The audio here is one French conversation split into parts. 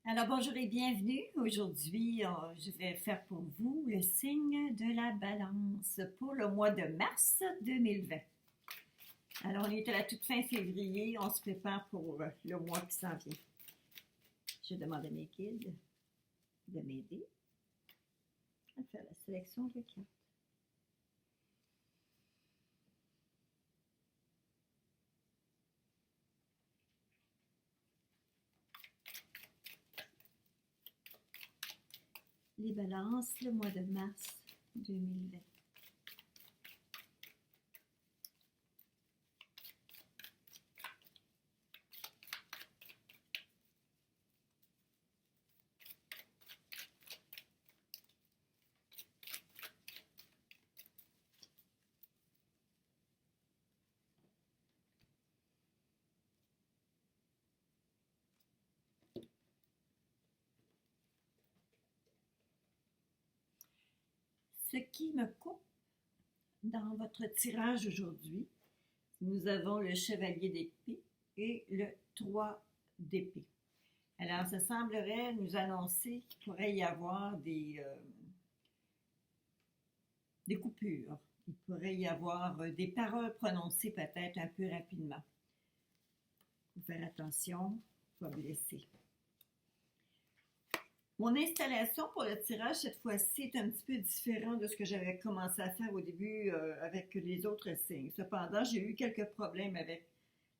Alors bonjour et bienvenue. Aujourd'hui, je vais faire pour vous le signe de la balance pour le mois de mars 2020. Alors on est à la toute fin février, on se prépare pour le mois qui s'en vient. Je demande à mes guides de m'aider à faire la sélection de cartes. Les balances, le mois de mars 2020. Ce qui me coupe dans votre tirage aujourd'hui, nous avons le chevalier d'épée et le 3 d'épée. Alors, ça semblerait nous annoncer qu'il pourrait y avoir des coupures. Il pourrait y avoir des paroles prononcées peut-être un peu rapidement. Il faut faire attention, pas blesser. Mon installation pour le tirage, cette fois-ci, est un petit peu différent de ce que j'avais commencé à faire au début avec les autres signes. Cependant, j'ai eu quelques problèmes avec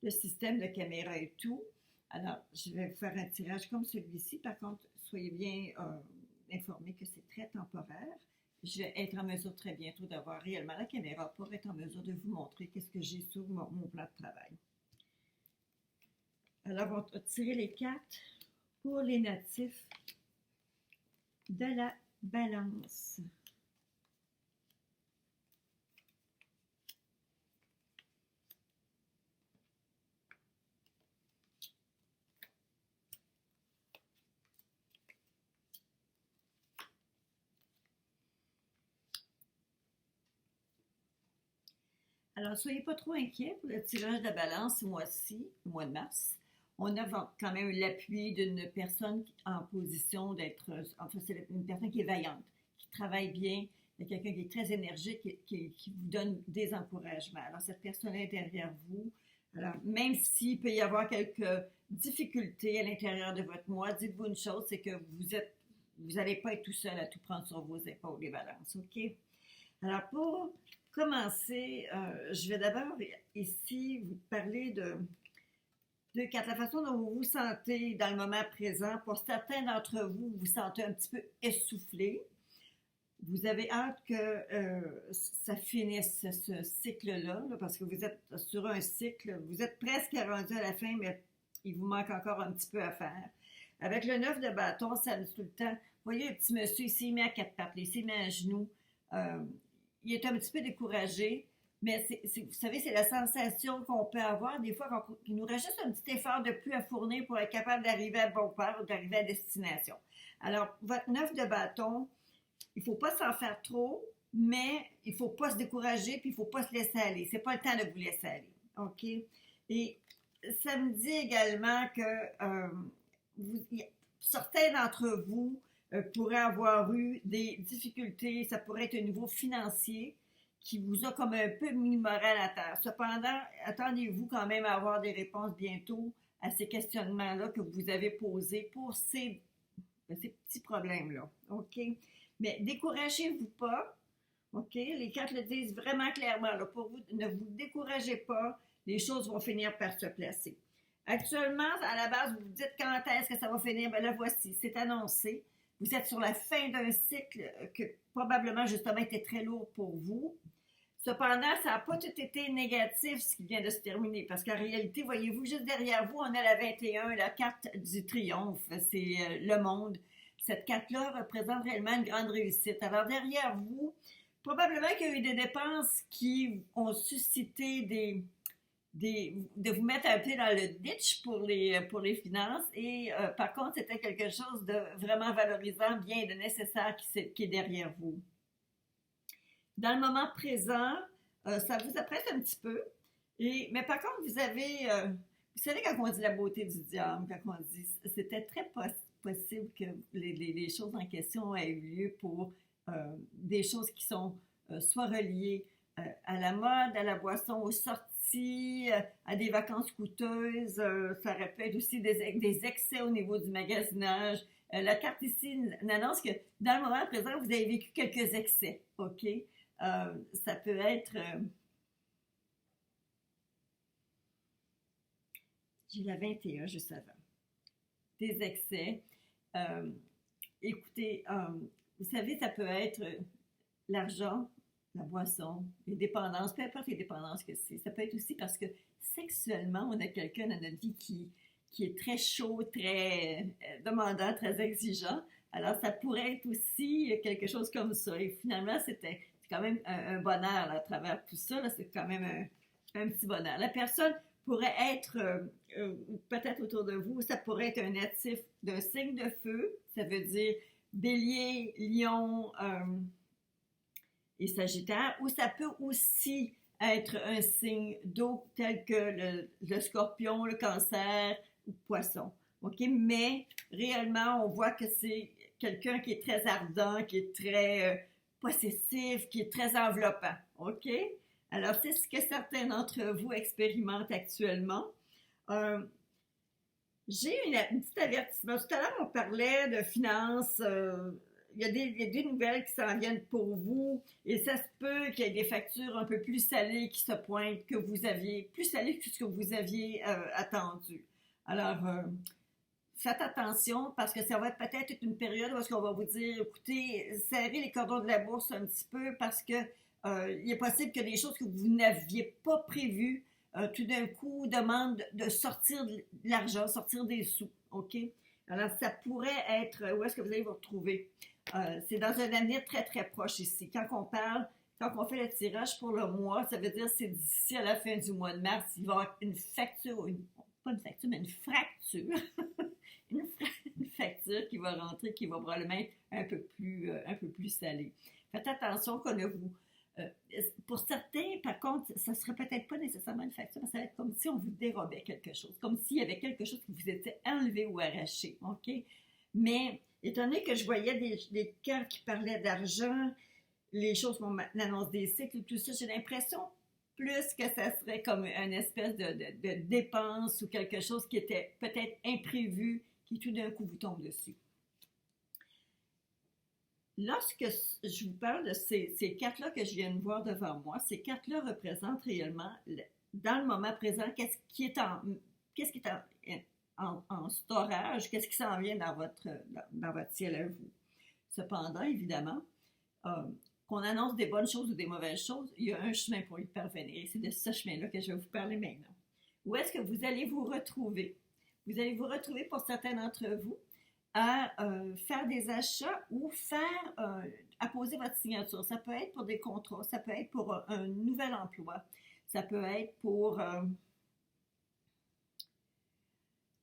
le système de caméra et tout. Alors, je vais vous faire un tirage comme celui-ci. Par contre, soyez bien informés que c'est très temporaire. Je vais être en mesure très bientôt d'avoir réellement la caméra pour être en mesure de vous montrer qu'est-ce que j'ai sur mon plan de travail. Alors, on va tirer les cartes pour les natifs de la balance. Alors, soyez pas trop inquiets pour le tirage de la balance ce mois-ci, le mois de mars. On a quand même l'appui d'une personne en position d'être, enfin, c'est une personne qui est vaillante, qui travaille bien, quelqu'un qui est très énergique, qui vous donne des encouragements. Alors, cette personne est derrière vous. Alors, même s'il peut y avoir quelques difficultés à l'intérieur de votre mois, dites-vous une chose, c'est que vous n'allez pas être tout seul à tout prendre sur vos épaules, les balances, OK? Alors, pour commencer, je vais d'abord ici vous parler de quatre, la façon dont vous vous sentez dans le moment présent. Pour certains d'entre vous, vous vous sentez un petit peu essoufflé. Vous avez hâte que ça finisse ce cycle-là, là, parce que vous êtes sur un cycle, vous êtes presque rendu à la fin, mais il vous manque encore un petit peu à faire. Avec le 9 de bâton, ça nous tout le temps. Vous voyez, le petit monsieur, il s'est mis à quatre pattes, il s'est mis à genoux. Il est un petit peu découragé, mais vous savez, c'est la sensation qu'on peut avoir des fois qu'il nous reste juste un petit effort de plus à fournir pour être capable d'arriver à bon port ou d'arriver à destination. Alors, votre 9 de bâton, il ne faut pas s'en faire trop, mais il ne faut pas se décourager puis il ne faut pas se laisser aller. C'est pas le temps de vous laisser aller. OK? Et ça me dit également que certains d'entre vous pourraient avoir eu des difficultés, ça pourrait être un niveau financier qui vous a comme un peu mis le moral à terre. Cependant, attendez-vous quand même à avoir des réponses bientôt à ces questionnements-là que vous avez posés pour ces petits problèmes-là. OK? Mais découragez-vous pas. OK? Les cartes le disent vraiment clairement. Là, pour vous, ne vous découragez pas. Les choses vont finir par se placer. Actuellement, à la base, vous vous dites quand est-ce que ça va finir? Ben là, voici, c'est annoncé. Vous êtes sur la fin d'un cycle que probablement, justement, était très lourd pour vous. Cependant, ça n'a pas tout été négatif ce qui vient de se terminer, parce qu'en réalité, voyez-vous, juste derrière vous, on a la 21, la carte du triomphe, c'est le monde. Cette carte-là représente réellement une grande réussite. Alors derrière vous, probablement qu'il y a eu des dépenses qui ont suscité de vous mettre un peu dans le ditch pour les finances et par contre, c'était quelque chose de vraiment valorisant, bien et de nécessaire qui est derrière vous. Dans le moment présent, ça vous apprête un petit peu. Mais par contre, vous savez, quand on dit la beauté du diable, quand on dit, c'était très possible que les choses en question aient eu lieu pour des choses qui sont soit reliées à la mode, à la boisson, aux sorties, à des vacances coûteuses. Ça répète aussi des excès au niveau du magasinage. La carte ici n'annonce que dans le moment présent, vous avez vécu quelques excès, OK? Ça peut être... j'ai la 21 juste avant. Des excès. Euh, écoutez, vous savez, ça peut être l'argent, la boisson, les dépendances, peu importe les dépendances que c'est. Ça peut être aussi parce que sexuellement, on a quelqu'un dans notre vie qui est très chaud, très demandant, très exigeant. Alors, ça pourrait être aussi quelque chose comme ça. Et finalement, c'est quand même un bonheur là, à travers tout ça. C'est quand même un petit bonheur. La personne pourrait être, peut-être autour de vous, ça pourrait être un natif d'un signe de feu. Ça veut dire bélier, lion et sagittaire. Ou ça peut aussi être un signe d'eau tel que le scorpion, le cancer ou poisson. OK? Mais réellement, on voit que c'est quelqu'un qui est très ardent, qui est très possessif, qui est très enveloppant. OK? Alors, c'est ce que certains d'entre vous expérimentent actuellement. J'ai un petit avertissement. Tout à l'heure, on parlait de finances. Il y a des nouvelles qui s'en viennent pour vous et ça se peut qu'il y ait des factures un peu plus salées qui se pointent que vous aviez, plus salées que ce que vous aviez attendu. Alors, faites attention parce que ça va être peut-être une période où on va vous dire, écoutez, serrez les cordons de la bourse un petit peu parce que il est possible que des choses que vous n'aviez pas prévues, tout d'un coup, demandent de sortir de l'argent, sortir des sous, OK? Alors, ça pourrait être, où est-ce que vous allez vous retrouver? C'est dans un avenir très, très proche ici. Quand on fait le tirage pour le mois, ça veut dire que c'est d'ici à la fin du mois de mars, il va y avoir une facture, pas une facture, mais une fracture, une facture qui va rentrer, qui va probablement être un peu plus salée. Faites attention qu'on ne vous... pour certains, par contre, ça ne serait peut-être pas nécessairement une facture, mais ça va être comme si on vous dérobait quelque chose, comme s'il y avait quelque chose qui vous était enlevé ou arraché, OK? Mais, étant donné que je voyais des cœurs qui parlaient d'argent, les choses vont maintenant annoncer des cycles, tout ça, j'ai l'impression plus que ça serait comme une espèce de dépense ou quelque chose qui était peut-être imprévu, qui tout d'un coup vous tombe dessus. Lorsque je vous parle de ces cartes-là que je viens de voir devant moi, ces cartes-là représentent réellement, dans le moment présent, qu'est-ce qui est en storage, qu'est-ce qui s'en vient dans votre ciel à vous. Cependant, évidemment, qu'on annonce des bonnes choses ou des mauvaises choses, il y a un chemin pour y parvenir. Et c'est de ce chemin-là que je vais vous parler maintenant. Où est-ce que vous allez vous retrouver? Vous allez vous retrouver, pour certains d'entre vous, à faire des achats ou apposer votre signature. Ça peut être pour des contrats, ça peut être pour un nouvel emploi, ça peut être pour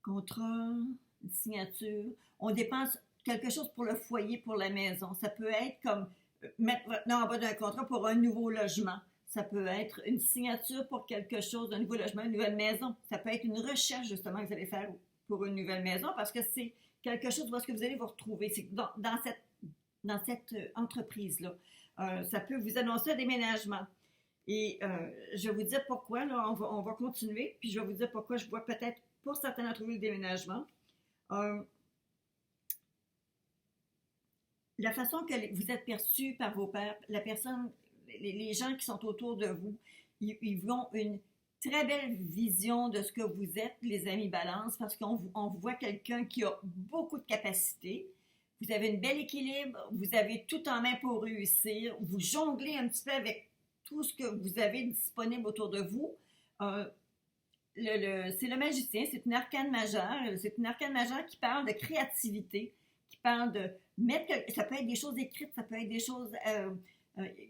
contrat, une signature. On dépense quelque chose pour le foyer, pour la maison. Ça peut être comme mettre votre nom en bas d'un contrat pour un nouveau logement. Ça peut être une signature pour quelque chose, un nouveau logement, une nouvelle maison. Ça peut être une recherche, justement, que vous allez faire pour une nouvelle maison parce que c'est quelque chose où est-ce que vous allez vous retrouver. C'est dans cette entreprise-là. Ça peut vous annoncer un déménagement. Et je vais vous dire pourquoi. Là, on va continuer. Puis je vais vous dire pourquoi je vois peut-être pour certains d'entre vous le déménagement. La façon que vous êtes perçu par vos pairs, la personne, les gens qui sont autour de vous, ils ont une très belle vision de ce que vous êtes, les amis balance, parce qu'on voit quelqu'un qui a beaucoup de capacités. Vous avez un bel équilibre, vous avez tout en main pour réussir, vous jonglez un petit peu avec tout ce que vous avez disponible autour de vous. C'est le magicien, c'est une arcane majeure. C'est une arcane majeure qui parle de créativité, qui parle de mettre... Ça peut être des choses écrites, ça peut être des choses...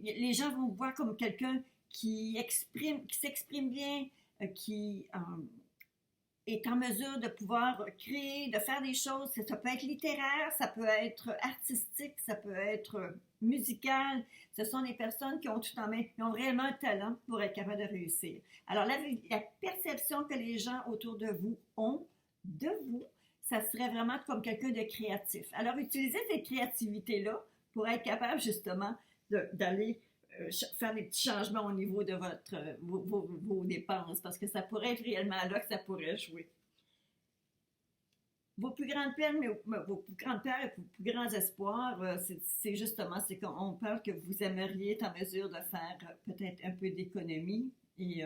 les gens vont vous voir comme quelqu'un qui s'exprime bien, qui est en mesure de pouvoir créer, de faire des choses. Ça peut être littéraire, ça peut être artistique, ça peut être musical. Ce sont des personnes qui ont tout en main, qui ont réellement un talent pour être capables de réussir. Alors, la perception que les gens autour de vous ont de vous, ça serait vraiment comme quelqu'un de créatif. Alors, utilisez cette créativité-là pour être capable justement d'aller faire des petits changements au niveau de vos dépenses, parce que ça pourrait être réellement là que ça pourrait jouer. Vos plus grandes peines, vos plus grandes peurs et vos plus grands espoirs, c'est justement, c'est qu'on parle que vous aimeriez être en mesure de faire peut-être un peu d'économie et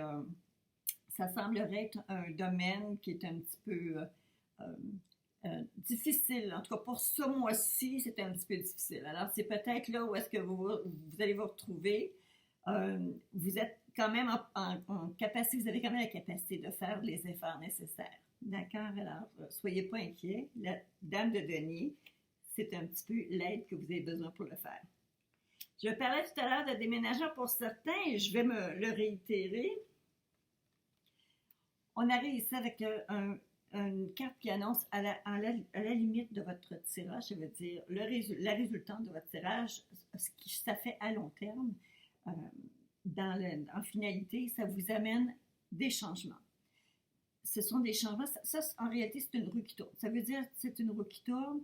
ça semblerait être un domaine qui est un petit peu difficile. En tout cas, pour ce mois-ci, c'est un petit peu difficile. Alors, c'est peut-être là où est-ce que vous allez vous retrouver. Vous êtes quand même en capacité, vous avez quand même la capacité de faire les efforts nécessaires. D'accord? Alors, soyez pas inquiets. La dame de denier, c'est un petit peu l'aide que vous avez besoin pour le faire. Je parlais tout à l'heure de déménagement pour certains et je vais me le réitérer. On arrive ici avec une carte qui annonce à la limite de votre tirage, ça veut dire la résultante de votre tirage, ce qui ça fait à long terme. En finalité, ça vous amène des changements. Ce sont des changements, ça en réalité, c'est une roue qui tourne. Ça veut dire que c'est une roue qui tourne.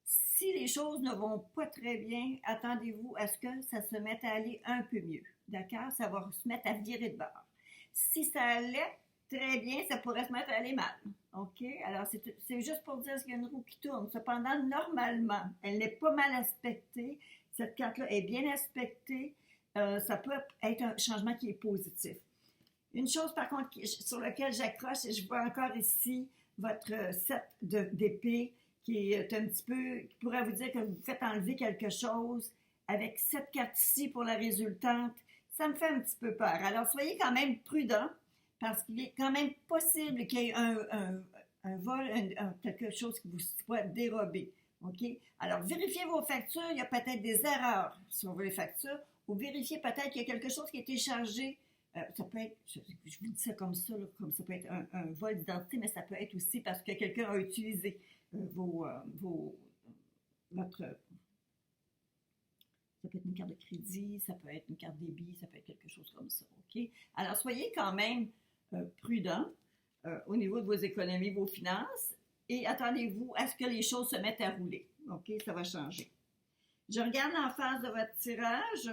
Si les choses ne vont pas très bien, attendez-vous à ce que ça se mette à aller un peu mieux. D'accord? Ça va se mettre à virer de bord. Si ça allait très bien, ça pourrait se mettre à aller mal. OK? Alors, c'est juste pour dire qu'il y a une roue qui tourne. Cependant, normalement, elle n'est pas mal aspectée. Cette carte-là est bien aspectée. Ça peut être un changement qui est positif. Une chose, par contre, sur laquelle j'accroche, et je vois encore ici votre set d'épée qui est un petit peu, qui pourrait vous dire que vous faites enlever quelque chose avec cette carte-ci pour la résultante. Ça me fait un petit peu peur. Alors, soyez quand même prudent parce qu'il est quand même possible qu'il y ait un vol, quelque chose qui vous soit dérobé. OK? Alors, vérifiez vos factures. Il y a peut-être des erreurs sur vos factures ou vérifiez peut-être qu'il y a quelque chose qui a été chargé. Ça peut être, je vous dis ça comme ça, là, comme ça peut être un vol d'identité, mais ça peut être aussi parce que quelqu'un a utilisé votre, ça peut être une carte de crédit, ça peut être une carte débit, ça peut être quelque chose comme ça, OK? Alors, soyez quand même prudent au niveau de vos économies, vos finances, et attendez-vous à ce que les choses se mettent à rouler, OK? Ça va changer. Je regarde en face de votre tirage.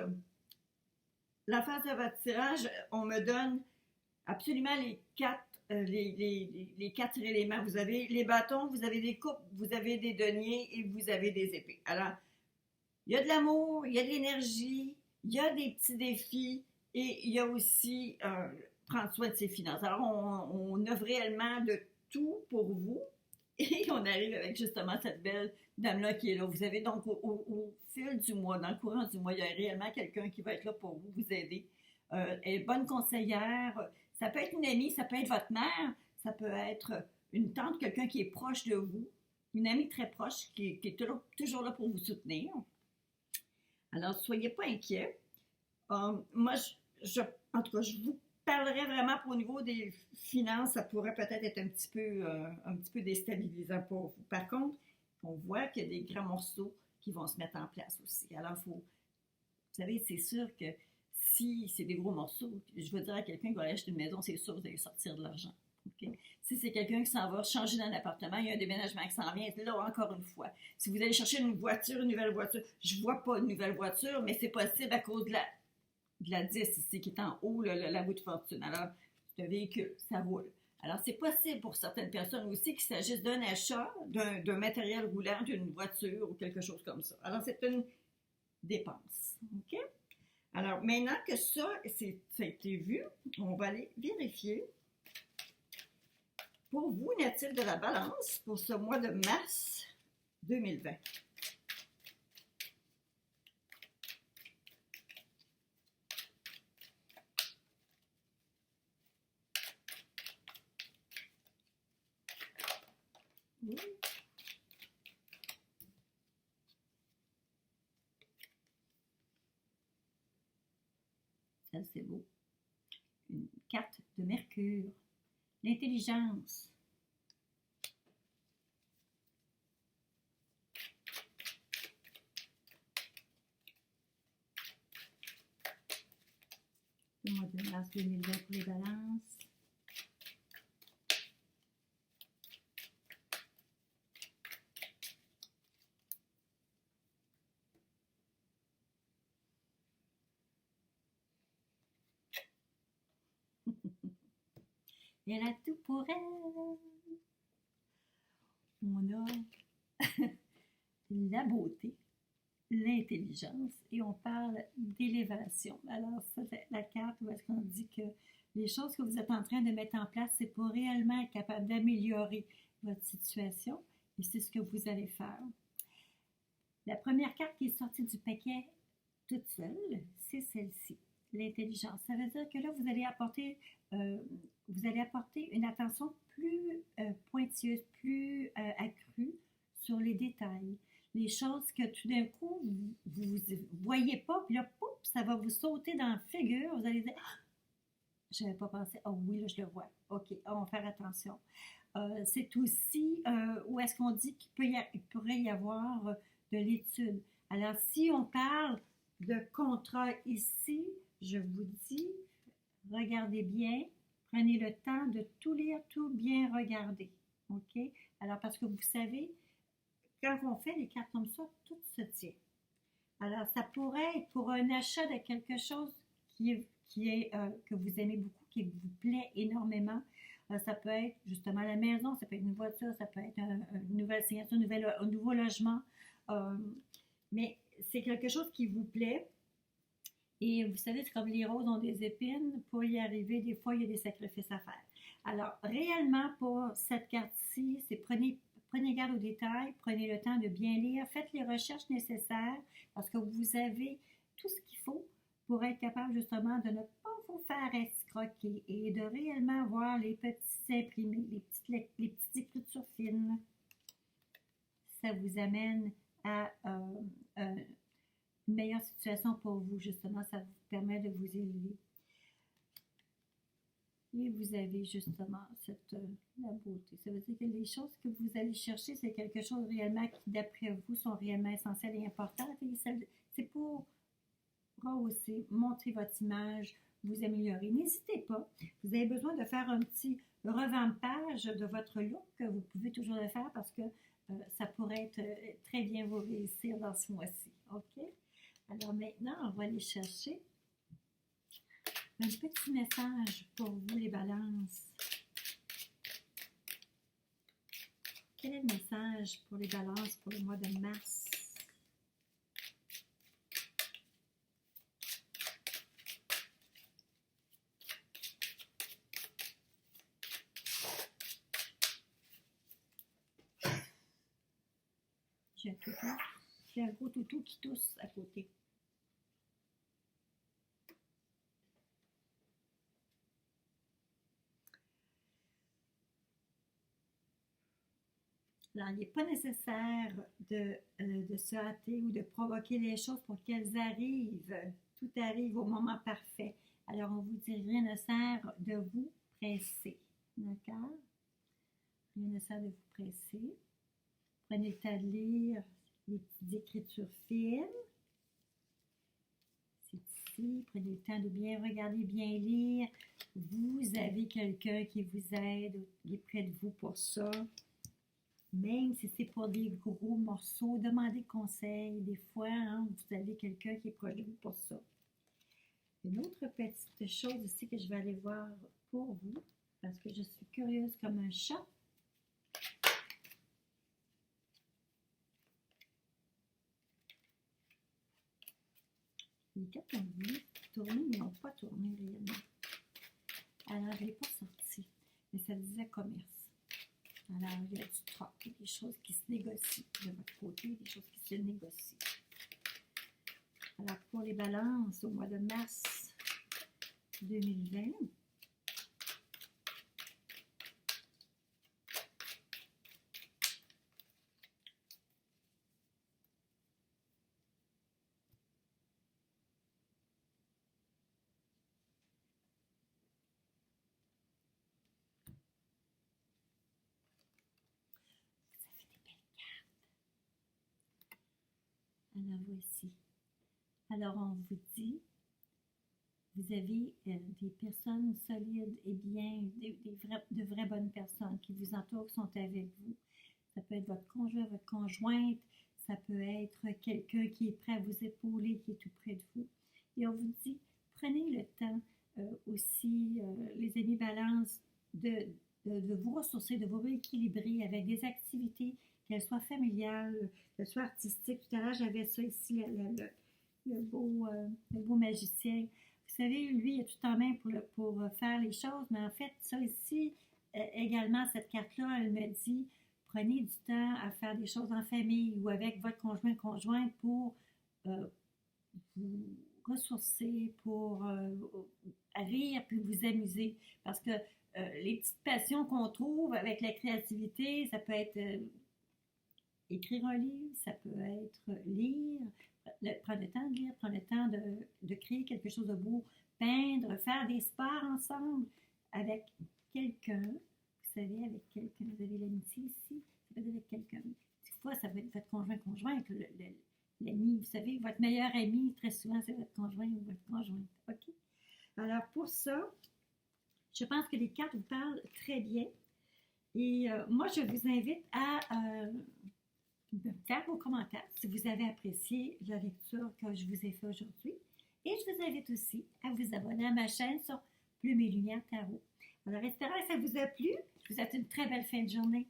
La phase de votre tirage, on me donne absolument les quatre éléments. Vous avez les bâtons, vous avez des coupes, vous avez des deniers et vous avez des épées. Alors, il y a de l'amour, il y a de l'énergie, il y a des petits défis et il y a aussi prendre soin de ses finances. Alors, on offre réellement de tout pour vous et on arrive avec justement cette belle dame-là qui est là. Vous avez donc au fil du mois, dans le courant du mois, il y a réellement quelqu'un qui va être là pour vous aider. Elle est bonne conseillère. Ça peut être une amie, ça peut être votre mère, ça peut être une tante, quelqu'un qui est proche de vous, une amie très proche qui est toujours là pour vous soutenir. Alors, soyez pas inquiets. Moi, en tout cas, je vous parlerai vraiment au niveau des finances, ça pourrait peut-être être un petit peu déstabilisant pour vous. Par contre, on voit qu'il y a des grands morceaux qui vont se mettre en place aussi. Alors, vous savez, c'est sûr que si c'est des gros morceaux, je veux dire à quelqu'un qui va aller acheter une maison, c'est sûr que vous allez sortir de l'argent. Okay? Si c'est quelqu'un qui s'en va changer d'un appartement, il y a un déménagement qui s'en vient, là, encore une fois. Si vous allez chercher une nouvelle voiture, je ne vois pas une nouvelle voiture, mais c'est possible à cause de la 10 ici, qui est en haut, la roue de fortune. Alors, c'est un véhicule, ça roule. Alors, c'est possible pour certaines personnes aussi qu'il s'agisse d'un achat, d'un matériel roulant, d'une voiture ou quelque chose comme ça. Alors, c'est une dépense. OK? Alors, maintenant que ça a été vu, on va aller vérifier. Pour vous, natif de la Balance, pour ce mois de mars 2020. Ça, c'est beau. Une carte de Mercure. L'intelligence. Le mois de mars 2020 pour les balances. Elle a tout pour elle. On a la beauté, l'intelligence et on parle d'élévation. Alors, ça, c'est la carte où est-ce qu'on dit que les choses que vous êtes en train de mettre en place, c'est pour réellement être capable d'améliorer votre situation et c'est ce que vous allez faire. La première carte qui est sortie du paquet toute seule, c'est celle-ci, l'intelligence. Ça veut dire que là, vous allez apporter une attention plus pointilleuse, plus accrue sur les détails. Les choses que tout d'un coup, vous ne voyez pas, puis là, pouf, ça va vous sauter dans la figure. Vous allez dire, ah, je n'avais pas pensé. Oh oui, là, je le vois. OK, on va faire attention. C'est aussi où est-ce qu'on dit qu'il pourrait y avoir de l'étude. Alors, si on parle de contrat ici, je vous dis, regardez bien, prenez le temps de tout lire, tout bien regarder. OK? Alors, parce que vous savez, quand on fait les cartes comme ça, tout se tient. Alors, ça pourrait être pour un achat de quelque chose que vous aimez beaucoup, qui vous plaît énormément. Ça peut être justement la maison, ça peut être une voiture, ça peut être une nouvelle signature, un nouveau logement. Mais c'est quelque chose qui vous plaît. Et vous savez, c'est comme les roses ont des épines. Pour y arriver, des fois, il y a des sacrifices à faire. Alors, réellement, pour cette carte-ci, c'est prenez garde aux détails, prenez le temps de bien lire, faites les recherches nécessaires parce que vous avez tout ce qu'il faut pour être capable justement de ne pas vous faire escroquer et de réellement voir les petits imprimés, les petites écritures fines. Ça vous amène à une meilleure situation pour vous, justement, ça vous permet de vous élever. Et vous avez justement la beauté. Ça veut dire que les choses que vous allez chercher, c'est quelque chose réellement qui, d'après vous, sont réellement essentielles et importantes. Et c'est pour rehausser, montrer votre image, vous améliorer. N'hésitez pas. Vous avez besoin de faire un petit revampage de votre look. Vous pouvez toujours le faire parce que ça pourrait être très bien vous réussir dans ce mois-ci. OK? Alors maintenant, on va aller chercher un petit message pour vous, les balances. Quel est le message pour les balances pour le mois de mars? J'ai un toutou. J'ai un gros toutou qui tousse à côté. Alors, il n'est pas nécessaire de se hâter ou de provoquer les choses pour qu'elles arrivent. Tout arrive au moment parfait. Alors, on vous dit, rien ne sert de vous presser. D'accord? Rien ne sert de vous presser. Prenez le temps de lire les petites écritures fines. C'est ici. Prenez le temps de bien regarder, bien lire. Vous avez quelqu'un qui vous aide, qui est près de vous pour ça. Même si c'est pour des gros morceaux, demandez conseil. Des fois, hein, vous avez quelqu'un qui est proche de vous pour ça. Une autre petite chose ici que je vais aller voir pour vous, parce que je suis curieuse comme un chat. Les cartes ont voulu tourner, mais n'ont pas tourné réellement. Alors, je ne l'ai pas sorti, mais ça disait commerce. Alors, il y a du troc, des choses qui se négocient de votre côté, des choses qui se négocient. Alors, pour les balances, au mois de mars 2020, alors voici. Alors on vous dit, vous avez des personnes solides et bien, de vraies bonnes personnes qui vous entourent, qui sont avec vous. Ça peut être votre conjoint, votre conjointe, ça peut être quelqu'un qui est prêt à vous épauler, qui est tout près de vous. Et on vous dit, prenez le temps aussi, les amis balance, de vous ressourcer, de vous rééquilibrer avec des activités, qu'elles soient familiales, qu'elles soient artistiques. Tout à l'heure, j'avais ça ici, le beau magicien. Vous savez, lui, il a tout en main pour faire les choses, mais en fait, ça ici, également, cette carte-là, elle me dit, prenez du temps à faire des choses en famille ou avec votre conjointe pour euh, vous ressourcer, pour rire puis vous amuser. Parce que les petites passions qu'on trouve avec la créativité, ça peut être écrire un livre, ça peut être lire, prendre le temps de lire, prendre le temps de créer quelque chose de beau, peindre, faire des sports ensemble avec quelqu'un. Vous savez, avec quelqu'un, vous avez l'amitié ici, ça peut être avec quelqu'un. Des fois, ça peut être votre conjointe, l'ami, vous savez, votre meilleur ami, très souvent, c'est votre conjoint ou votre conjointe. OK? Alors, pour ça, je pense que les cartes vous parlent très bien. Et moi, je vous invite à faire vos commentaires si vous avez apprécié la lecture que je vous ai fait aujourd'hui. Et je vous invite aussi à vous abonner à ma chaîne sur Plume et Lumière Tarot. Alors, espérant que ça vous a plu. Je vous souhaite une très belle fin de journée.